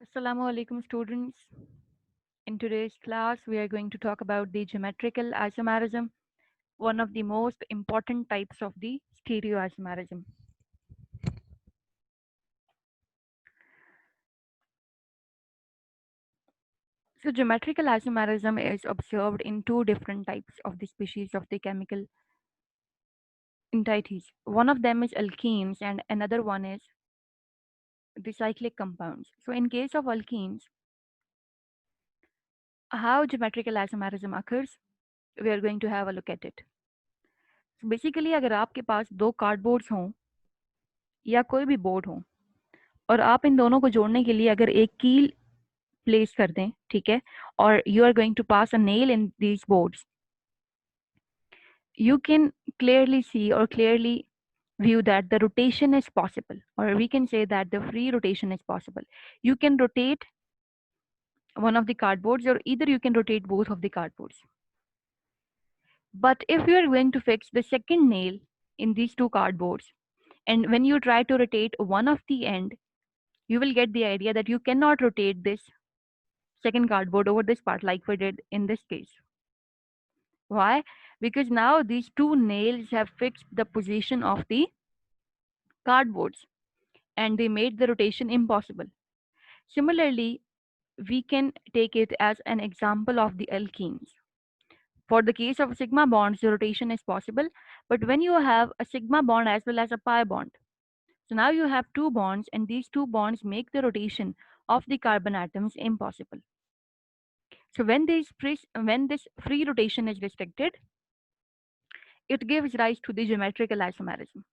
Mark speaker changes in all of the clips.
Speaker 1: Assalamu alaikum students. In today's class, we are going to talk about the geometrical isomerism, one of the most important types of the stereoisomerism. So geometrical isomerism is observed in two different types of the species of the chemical entities. One of them is alkenes and another one is the cyclic compounds. So in case of alkenes, how geometrical isomerism occurs, we are going to have a look at it. So basically अगर आपके पास दो cardboards हों या कोई भी board हो और आप इन दोनों को जोड़ने के लिए अगर एक कील प्लेस कर दें, ठीक है, और you are going to pass a nail in these boards, you can clearly see or clearly view that the rotation is possible, or we can say that the free rotation is possible. You can rotate one of the cardboards, or either you can rotate both of the cardboards. But if you are going to fix the second nail in these two cardboards, and when you try to rotate one of the end, you will get the idea that you cannot rotate this second cardboard over this part like we did in this case. Why? Because now these two nails have fixed the position of the cardboards and they made the rotation impossible. Similarly, we can take it as an example of the alkenes. For the case of sigma bonds, the rotation is possible, but when you have a sigma bond as well as a pi bond, so now you have two bonds and these two bonds make the rotation of the carbon atoms impossible. So when this free rotation is restricted, it gives rise to the geometrical isomerism.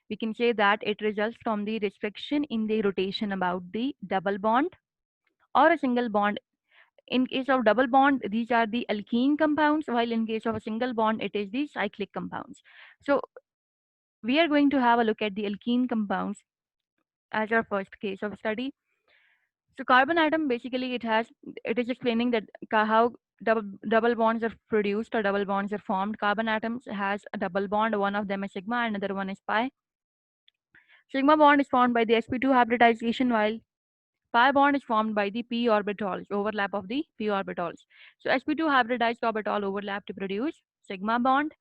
Speaker 1: We can say that it results from the restriction in the rotation about the double bond or a single bond. In case of double bond, these are the alkene compounds, while in case of a single bond, it is the cyclic compounds. So we are going to have a look at the alkene compounds as our first case of study. So carbon atom basically it is explaining that how double bonds are produced or double bonds are formed. Carbon atoms has a double bond, one of them is sigma, and another one is pi. Sigma bond is formed by the sp2 hybridization, while pi bond is formed by the p orbitals, overlap of the p orbitals. So sp2 hybridized orbital overlap to produce sigma bond,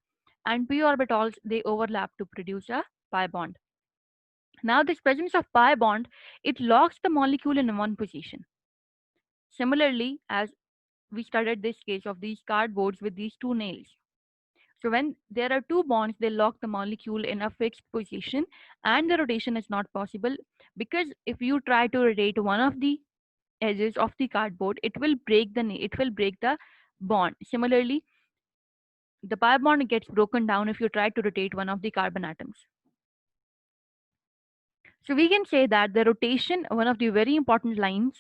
Speaker 1: and p orbitals they overlap to produce a pi bond. Now this presence of pi bond, it locks the molecule in one position. Similarly, as we studied this case of these cardboards with these two nails. So when there are two bonds, they lock the molecule in a fixed position and the rotation is not possible, because if you try to rotate one of the edges of the cardboard, it will break the bond. Similarly, the pi bond gets broken down if you try to rotate one of the carbon atoms. So we can say that the rotation, one of the very important lines,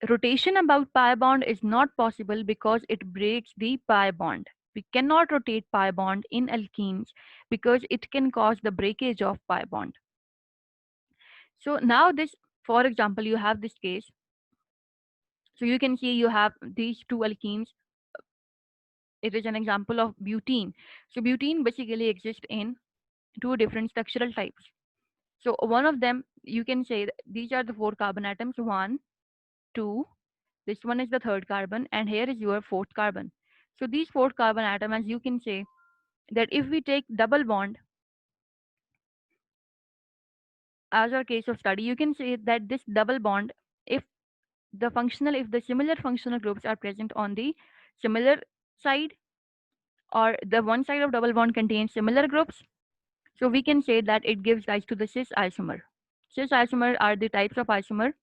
Speaker 1: rotation about pi bond is not possible because it breaks the pi bond. We cannot rotate pi bond in alkenes because it can cause the breakage of pi bond. So now this, for example, you have this case. So you can see you have these two alkenes. It is an example of butene. So butene basically exists in two different structural types. So one of them, you can say that these are the four carbon atoms, one, two, this one is the third carbon, and here is your fourth carbon. So these four carbon atom, as you can say, that if we take double bond as our case of study, you can say that this double bond, if if the similar functional groups are present on the similar side, or the one side of double bond contains similar groups, so we can say that it gives rise to the cis isomer. Cis isomer are the types of isomer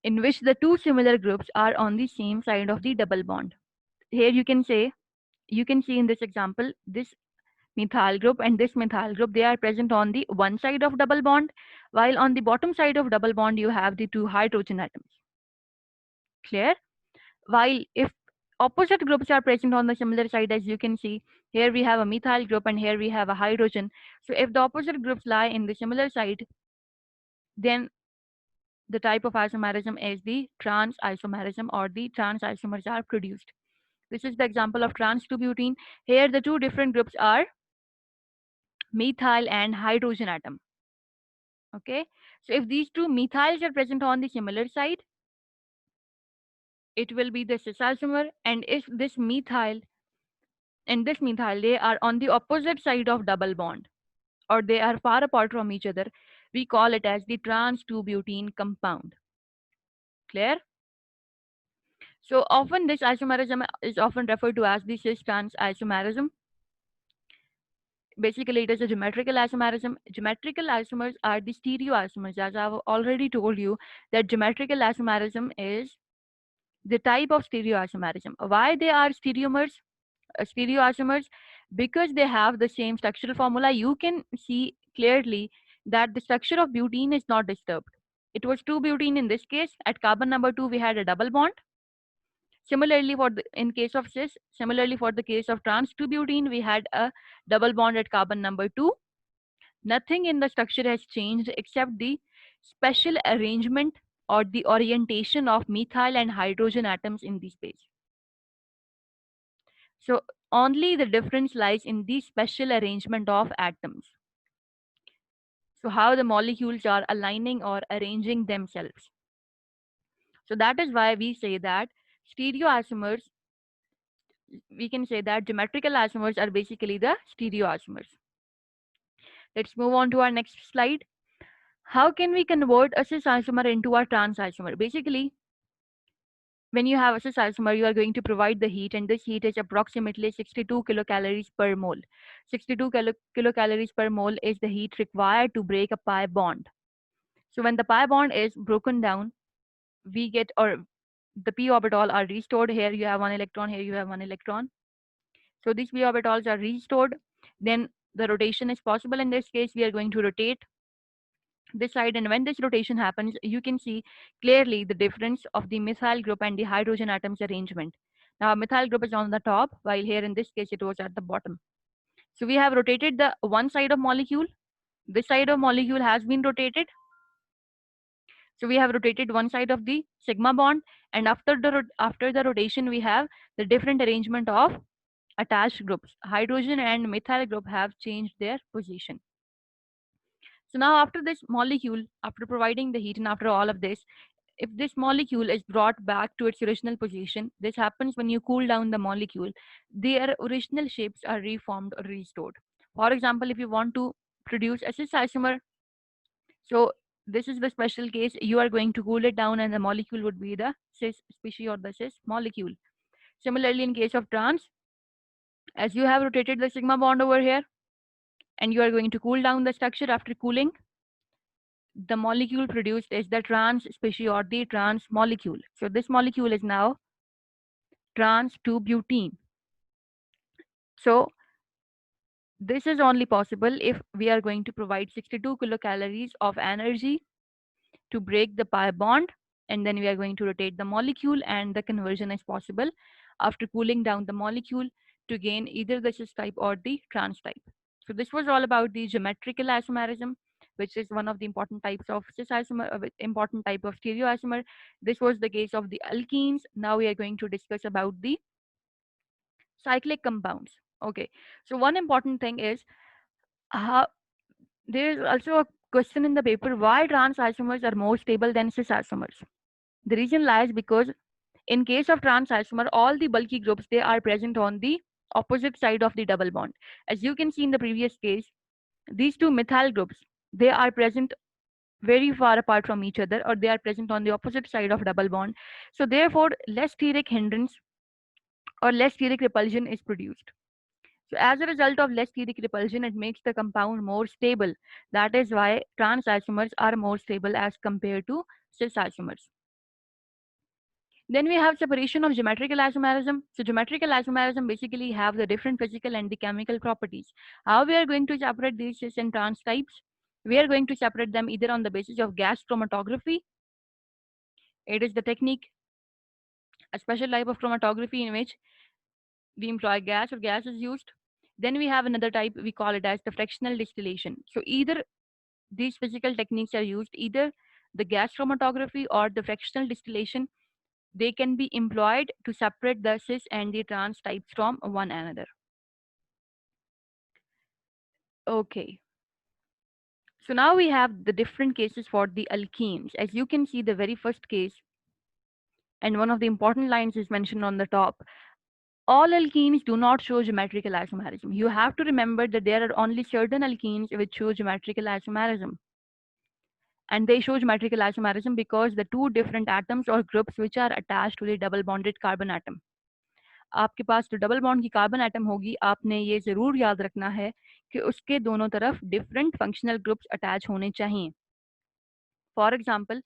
Speaker 1: in which the two similar groups are on the same side of the double bond. Here you can see in this example, this methyl group and this methyl group, they are present on the one side of double bond, while on the bottom side of double bond you have the two hydrogen atoms. Clear? While if opposite groups are present on the similar side, as you can see, here we have a methyl group and here we have a hydrogen. So if the opposite groups lie in the similar side, then the type of isomerism is the trans isomerism, or the trans isomers are produced. This is the example of trans 2-butene. Here the two different groups are methyl and hydrogen atom. Okay, so if these two methyls are present on the similar side, it will be the cis isomer. And if this methyl and this methyl, they are on the opposite side of double bond, or they are far apart from each other, we call it as the trans 2-butene compound. Clear? So often this isomerism is often referred to as the cis trans isomerism. Basically, it is a geometrical isomerism. Geometrical isomers are the stereoisomers. As I've already told you, that geometrical isomerism is the type of stereoisomerism. Why they are stereoisomers? Because they have the same structural formula. You can see clearly that the structure of butene is not disturbed. It was 2-butene in this case. At carbon number 2, we had a double bond. Similarly, in case of cis, similarly for the case of trans 2-butene, we had a double bond at carbon number 2. Nothing in the structure has changed except the special arrangement or the orientation of methyl and hydrogen atoms in the space. So only the difference lies in the special arrangement of atoms. So how the molecules are aligning or arranging themselves. So that is why we say that stereoisomers, we can say that geometrical isomers are basically the stereoisomers. Let's move on to our next slide. How can we convert a cis isomer into a trans isomer? Basically, when you have a cis isomer, you are going to provide the heat, and this heat is approximately 62 kilocalories per mole. 62 kilocalories per mole is the heat required to break a pi bond. So when the pi bond is broken down, we get, or the p orbital are restored. Here you have one electron, here you have one electron. So these p orbitals are restored. Then the rotation is possible. In this case, we are going to rotate this side, and when this rotation happens, you can see clearly the difference of the methyl group and the hydrogen atoms arrangement. Now methyl group is on the top, while here in this case it was at the bottom. So we have rotated the one side of molecule. This side of molecule has been rotated. So we have rotated one side of the sigma bond, and after the rotation, we have the different arrangement of attached groups. Hydrogen and methyl group have changed their position. So now after this molecule, after providing the heat and after all of this, if this molecule is brought back to its original position, this happens when you cool down the molecule, their original shapes are reformed or restored. For example, if you want to produce a cis isomer, so this is the special case, you are going to cool it down and the molecule would be the cis species or the cis molecule. Similarly, in case of trans, as you have rotated the sigma bond over here and you are going to cool down the structure, after cooling, the molecule produced is the trans species or the trans molecule. So this molecule is now trans 2-butene. So this is only possible if we are going to provide 62 kilocalories of energy to break the pi bond, and then we are going to rotate the molecule, and the conversion is possible after cooling down the molecule to gain either the cis type or the trans type. So this was all about the geometrical isomerism, which is one of the important types of cis isomer, important type of stereoisomer. This was the case of the alkenes. Now we are going to discuss about the cyclic compounds. Okay, so one important thing is how there is also a question in the paper, why trans isomers are more stable than cis isomers. The reason lies because in case of trans isomer, all the bulky groups, they are present on the opposite side of the double bond. As you can see in the previous case, these two methyl groups, they are present very far apart from each other, or they are present on the opposite side of double bond. So therefore, less steric hindrance or less steric repulsion is produced. So as a result of less steric repulsion, it makes the compound more stable. That is why trans isomers are more stable as compared to cis isomers. Then we have separation of geometrical isomerism. So geometrical isomerism basically have the different physical and the chemical properties. How we are going to separate these cis and trans types? We are going to separate them either on the basis of gas chromatography. It is the technique, a special type of chromatography in which we employ gas or gas is used. Then we have another type, we call it as the fractional distillation. So either these physical techniques are used, either the gas chromatography or the fractional distillation, they can be employed to separate the cis and the trans types from one another. Okay. So now we have the different cases for the alkenes. As you can see, the very first case, and one of the important lines is mentioned on the top. All alkenes do not show geometrical isomerism. You have to remember that there are only certain alkenes which show geometrical isomerism. And they show geometrical isomerism because the two different atoms or groups which are attached to the double bonded carbon atom. आपके पास जो double bond की carbon atom होगी, आपने ये जरूर याद रखना है कि उसके दोनों तरफ डिफरेंट फंक्शनल ग्रुप्स अटैच होने चाहिए. फॉर एग्जाम्पल,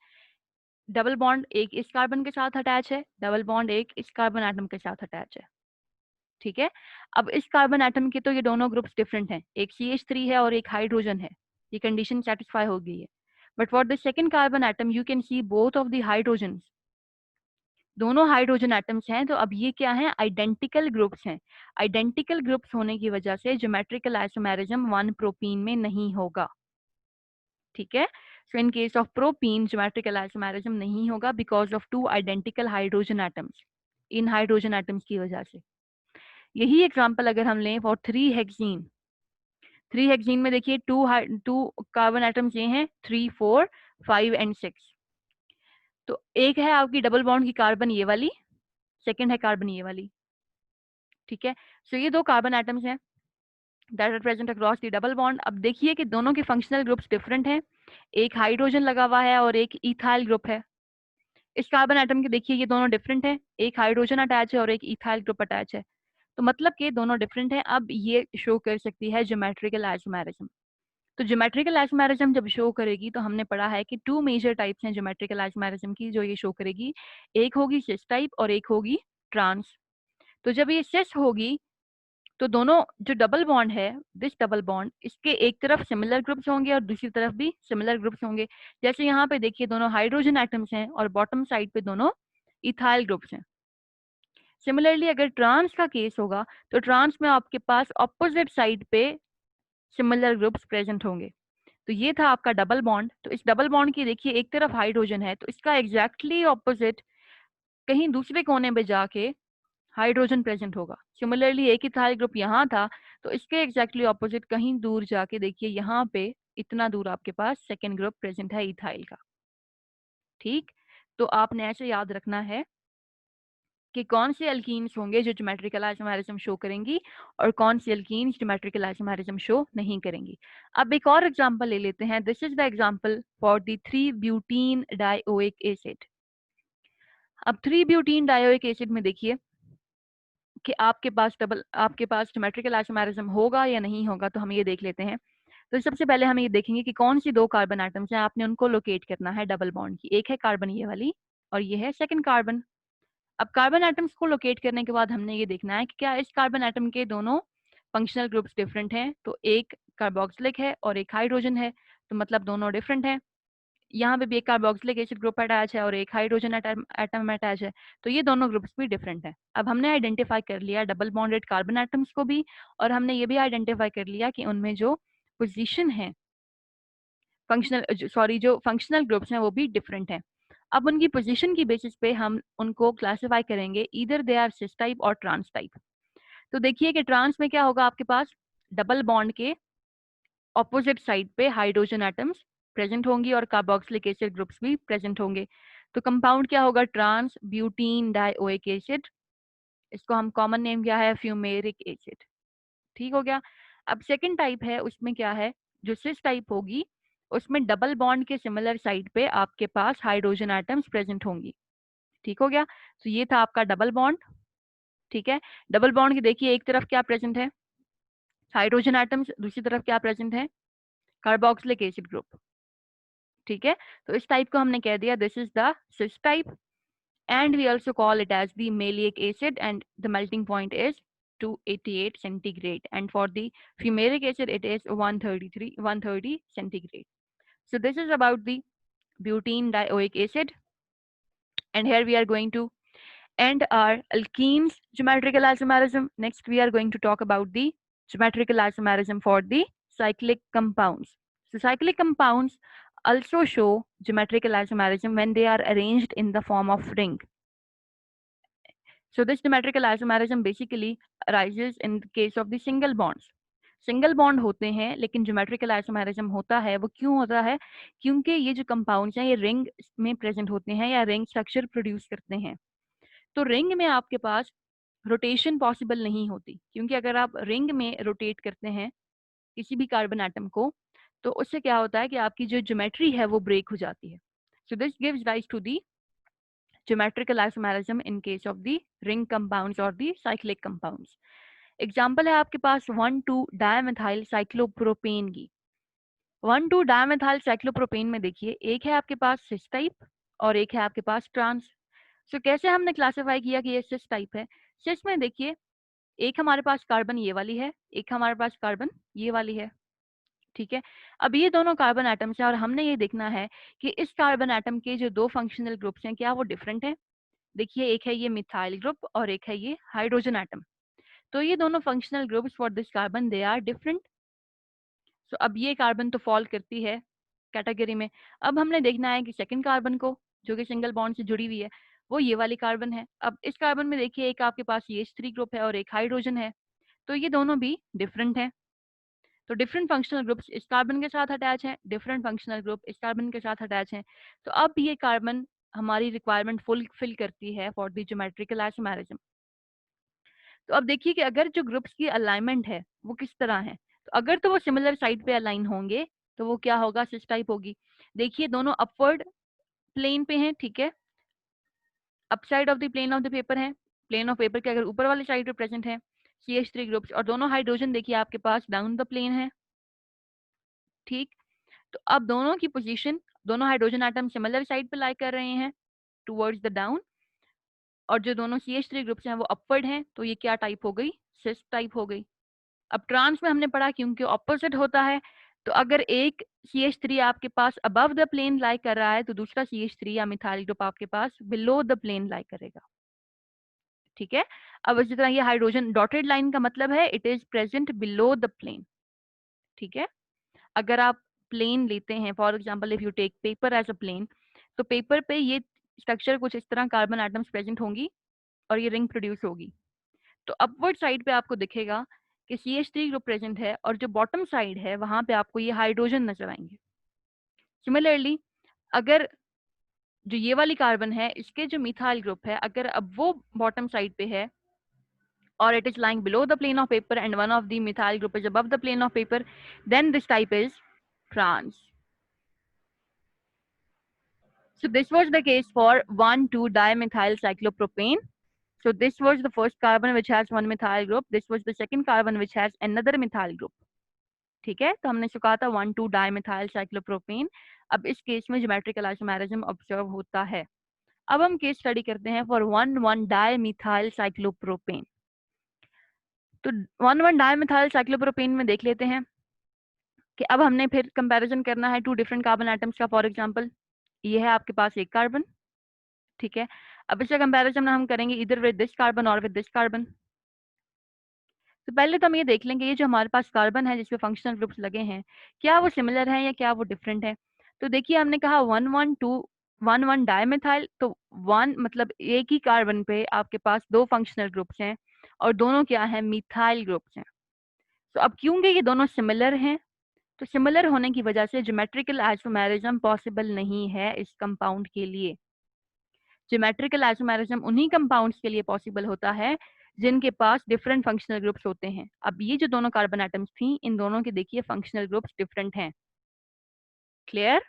Speaker 1: डबल बॉन्ड एक इस कार्बन के साथ अटैच है, डबल बॉन्ड एक इस कार्बन एटम के साथ अटैच है. ठीक है. अब इस कार्बन एटम के तो ये दोनों ग्रुप्स डिफरेंट हैं, एक CH3 है और एक हाइड्रोजन है, ये कंडीशन सेटिस्फाई हो गई है. But for the second carbon atom you can C both of the hydrogen, दोनों हाइड्रोजन एटम्स हैं. तो अब ये क्या हैं? आइडेंटिकल ग्रुप्स हैं. आइडेंटिकल ग्रुप्स होने की वजह से ज्योमेट्रिकल आइसोमेरिज्म 1 प्रोपीन में नहीं होगा. ठीक है. So in case of propene geometrical isomerism नहीं होगा because of two identical hydrogen atoms, इन हाइड्रोजन एटम्स की वजह से. यही एग्जांपल अगर हम लें फॉर 3 हेक्सीन, 3 हेक्सीन में देखिए टू कार्बन एटम्स ये हैं 3, 4, 5 एंड 6. तो एक है आपकी डबल बॉन्ड की कार्बन ये वाली, सेकंड है कार्बन ये वाली. ठीक है. सो ये दो कार्बन एटम्स हैं that are present across the double bond. अब देखिए कि दोनों के फंक्शनल ग्रुप्स डिफरेंट हैं, एक हाइड्रोजन लगा हुआ है और एक इथाइल ग्रुप है. इस कार्बन एटम के देखिए ये दोनों डिफरेंट हैं, एक हाइड्रोजन अटैच है और एक इथाइल ग्रुप अटैच है. तो मतलब कि दोनों डिफरेंट हैं. अब ये शो कर सकती है ज्योमेट्रिकल आइसोमेरिज्म. तो ज्योमेट्रिकल आइसोमेरिज्म जब शो करेगी तो हमने पढ़ा है कि 2 मेजर टाइप्स हैं ज्योमेट्रिकल आइसोमेरिज्म की जो ये शो करेगी. एक होगी सिस टाइप और एक होगी ट्रांस. तो जब ये सिस होगी तो दोनों जो डबल बॉन्ड है, दिस डबल बॉन्ड, इसके एक तरफ सिमिलर ग्रुप्स होंगे और दूसरी तरफ भी सिमिलर ग्रुप्स होंगे. जैसे यहाँ पे देखिए दोनों हाइड्रोजन एटम्स हैं और बॉटम साइड पे दोनों इथाइल ग्रुप्स हैं. सिमिलरली अगर ट्रांस का केस होगा तो ट्रांस में आपके पास ऑपोजिट साइड पे सिमिलर ग्रुप्स प्रेजेंट होंगे. तो ये था आपका डबल बॉन्ड. तो इस डबल बॉन्ड की देखिए एक तरफ हाइड्रोजन है तो इसका एग्जैक्टली ऑपोजिट कहीं दूसरे कोने पे जाके हाइड्रोजन प्रेजेंट होगा. सिमिलरली एक इथाइल ग्रुप यहाँ था तो इसके एग्जैक्टली ऑपोजिट कहीं दूर जाके देखिए यहाँ पे इतना दूर आपके पास सेकेंड ग्रुप प्रेजेंट है इथाइल का. ठीक. तो आपने ऐसे याद रखना है कि कौन से अल्कीन्स होंगे जो ज्योमेट्रिकल आइसोमेरिज्म शो करेंगी और कौन सी अल्कीन्स ज्योमेट्रिकल आइसोमेरिज्म शो नहीं करेंगी. अब एक और एग्जांपल ले लेते हैं. This is the example for the 3 butene dioic acid. अब 3 ब्यूटीन डाइओइक एसिड में देखिए कि आपके पास ज्योमेट्रिकल आइसोमेरिज्म होगा या नहीं होगा. तो हम ये देख लेते हैं. तो सबसे पहले हम ये देखेंगे कि कौन सी दो कार्बन एटम्स हैं, आपने उनको लोकेट करना है डबल बॉन्ड की. एक है कार्बन ये वाली और ये है सेकंड कार्बन. अब कार्बन एटम्स को लोकेट करने के बाद हमने ये देखना है कि क्या इस कार्बन एटम के दोनों फंक्शनल ग्रुप्स डिफरेंट हैं. तो एक कार्बोक्सिलिक है और एक हाइड्रोजन है, तो मतलब दोनों डिफरेंट हैं. यहाँ पे भी एक कार्बोक्सिलिक एसिड ग्रुप अटैच है और एक हाइड्रोजन एटम अटैच है, तो ये दोनों ग्रुप्स भी डिफरेंट है. अब हमने आइडेंटिफाई कर लिया डबल बॉन्डेड कार्बन एटम्स को भी, और हमने ये भी आइडेंटिफाई कर लिया कि उनमें जो पोजीशन है जो फंक्शनल ग्रुप्स हैं वो भी डिफरेंट हैं. अब उनकी पोजीशन की बेसिस पे हम उनको क्लासिफाई करेंगे, either they are cis type और ट्रांस टाइप. तो देखिए कि ट्रांस में क्या होगा, आपके पास डबल बॉन्ड के ऑपोजिट साइड पे हाइड्रोजन एटम्स प्रेजेंट होंगी और कार्बोक्सिलिक एसिड ग्रुप्स भी प्रेजेंट होंगे. तो कंपाउंड क्या होगा, ट्रांस ब्यूटीन डाइओइक एसिड. इसको हम कॉमन नेम क्या है, फ्यूमेरिक एसिड. ठीक हो गया. अब सेकंड टाइप है, उसमें क्या है, जो सिस टाइप होगी उसमें डबल बॉन्ड के सिमिलर साइड पे आपके पास हाइड्रोजन एटम्स प्रेजेंट होंगी. ठीक हो गया. तो ये था आपका डबल बॉन्ड. ठीक है. डबल बॉन्ड की देखिए एक तरफ क्या प्रेजेंट है, हाइड्रोजन एटम्स, दूसरी तरफ क्या प्रेजेंट है, कार्बोक्सिलिक एसिड ग्रुप. ठीक है. तो इस टाइप को हमने कह दिया this is the cis type, and we also call it as the maleic acid, and the melting point is 288 centigrade, and for the fumaric acid it is 130 centigrade. So this is about the butene dioic acid, and here we are going to end our alkenes geometrical isomerism. Next we are going to talk about the geometrical isomerism for the cyclic compounds. So cyclic compounds also show geometrical isomerism when they are arranged in the form of ring. So this geometrical isomerism basically arises in the case of the single bonds. Single bond होते हैं, लेकिन geometrical isomerism होता है वो क्यों होता है? क्योंकि ये जो कंपाउंड्स हैं ये रिंग में प्रेजेंट होते हैं या रिंग स्ट्रक्चर प्रोड्यूस करते हैं। तो रिंग में आपके पास रोटेशन पॉसिबल नहीं होती, क्योंकि अगर आप रिंग में रोटेट करते हैं किसी भी कार्बन एटम को, तो उससे क्या होता है कि आपकी जो ज्योमेट्री है वो ब्रेक हो जाती है। So this gives rise to the geometrical isomerism in case of the ring compounds or the cyclic compounds. Example है आपके पास 1,2 डायमेथाइल साइक्लोप्रोपेन की। 1,2 डायमेथाइल साइक्लोप्रोपेन में देखिए एक है आपके पास सिस टाइप और एक है आपके पास ट्रांस। सो कैसे हमने क्लासिफाई किया कि ये सिस टाइप है? सिस में देखिए एक हमारे पास कार्बन ये वाली है, एक हमारे पास कार्बन ये वाली है, ठीक है। अब ये दोनों कार्बन एटम्स हैं और हमने ये देखना है कि इस कार्बन एटम के जो दो फंक्शनल ग्रुप्स हैं क्या वो डिफरेंट हैं। देखिए एक है ये मिथाइल ग्रुप और एक है ये हाइड्रोजन एटम। तो ये दोनों functional groups for this carbon they are different. So अब ये कार्बन तो फॉल करती है कैटेगरी में। अब हमने देखना है कि सेकंड कार्बन को, जो कि सिंगल बॉन्ड से जुड़ी हुई है, वो ये वाली कार्बन है। अब इस कार्बन में देखिए एक आपके पास CH3 ग्रुप है और एक हाइड्रोजन है, तो ये दोनों भी डिफरेंट हैं। तो डिफरेंट फंक्शनल ग्रुप्स इस कार्बन के साथ अटैच हैं, डिफरेंट फंक्शनल ग्रुप इस कार्बन के साथ अटैच हैं। तो अब ये कार्बन हमारी रिक्वायरमेंट फुलफिल करती है फॉर द ज्योमेट्रिकल आइसोमेरिज्म। तो अब देखिए कि अगर जो ग्रुप्स की अलाइनमेंट है वो किस तरह है, तो अगर तो वो सिमिलर साइड पे अलाइन होंगे तो वो क्या होगा, सिस टाइप होगी। देखिए दोनों अपवर्ड प्लेन पे हैं, ठीक है, upside of the plane of the paper है, प्लेन ऑफ पेपर के अगर ऊपर वाली साइड पे प्रेजेंट है CH3 ग्रुप्स, और दोनों हाइड्रोजन देखिए आपके पास डाउन द प्लेन है, ठीक। तो अब दोनों की पोजीशन, दोनों हाइड्रोजन एटम सिमिलर साइड पे लाई कर रहे हैं टुवर्ड्स द डाउन, और जो दोनों CH3 ग्रुप्स हैं वो अपवर्ड हैं, तो ये क्या टाइप हो गई, सिस टाइप हो गई। अब ट्रांस में हमने पढ़ा क्योंकि ऑपोजिट होता है, तो अगर एक CH3 आपके पास अबव द प्लेन लाई कर रहा है तो दूसरा CH3 या मिथाइल ग्रुप आपके पास बिलो द प्लेन लाई करेगा, ठीक है। अब इसी तरह ये हाइड्रोजन डॉटेड लाइन का मतलब है it is present below the plane, ठीक है। अगर आप प्लेन लेते हैं, for example if you take paper as a plane, तो पेपर पे ये स्ट्रक्चर कुछ इस तरह कार्बन एटम्स प्रेजेंट होंगी और ये रिंग प्रोड्यूस होगी। तो अपवर्ड साइड पे आपको दिखेगा कि CH3 ग्रुप प्रेजेंट है और जो बॉटम साइड है वहां पे आपको ये हाइड्रोजन नजर आएंगे। सिमिलरली अगर जो ये वाली कार्बन है इसके जो मिथाइल ग्रुप है अगर अब वो बॉटम साइड पे है or it is lying below the plane of paper and one of the methyl group is above the plane of paper, then this type is trans. So this was the case for 1,2-dimethyl cyclopropane. So this was the first carbon which has one methyl group. This was the second carbon which has another methyl group. ठीक है, तो हमने इसको कहा था 1,2-डाइमिथाइल cyclopropane. अब इस case में ज्योमेट्रिकल आइसोमेरिज्म ऑब्जर्व होता है। अब हम केस स्टडी करते हैं फॉर 1,1-डाइमिथाइल साइक्लोप्रोपेन। तो 1,1-डाइमिथाइल साइक्लोप्रोपेन में देख लेते हैं कि अब हमने फिर कंपैरिजन करना है टू डिफरेंट कार्बन एटम्स का। फॉर एग्जांपल ये है आपके पास एक कार्बन, ठीक है। अब इसका कंपैरिजन हम करेंगे इधर विद दिस कार्बन और विद दिस कार्बन। तो पहले तो हम ये देख लेंगे ये जो हमारे पास कार्बन है जिसपे फंक्शनल ग्रुप्स लगे हैं क्या वो सिमिलर है या क्या वो डिफरेंट है। तो देखिए हमने कहा 1,1,2 डाइमेथाइल, तो वन मतलब एक ही कार्बन पे आपके पास दो फंक्शनल ग्रुप्स हैं और दोनों क्या है, मिथाइल ग्रुप्स हैं। तो अब क्योंकि ये दोनों सिमिलर हैं तो सिमिलर होने की वजह से ज्योमेट्रिकल आइसोमेरिज्म पॉसिबल नहीं है इस कंपाउंड के लिए। ज्योमेट्रिकल आइसोमेरिज्म उन्हीं कंपाउंड्स के लिए पॉसिबल होता है जिनके पास डिफरेंट फंक्शनल ग्रुप्स होते हैं। अब ये जो दोनों कार्बन एटम्स थी इन दोनों के देखिए फंक्शनल ग्रुप्स डिफरेंट हैं। Clear?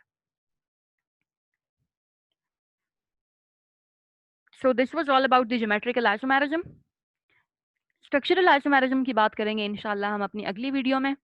Speaker 1: So this was all about the geometrical isomerism. Structural isomerism की बात करेंगे इंशाल्लाह हम अपनी अगली वीडियो में।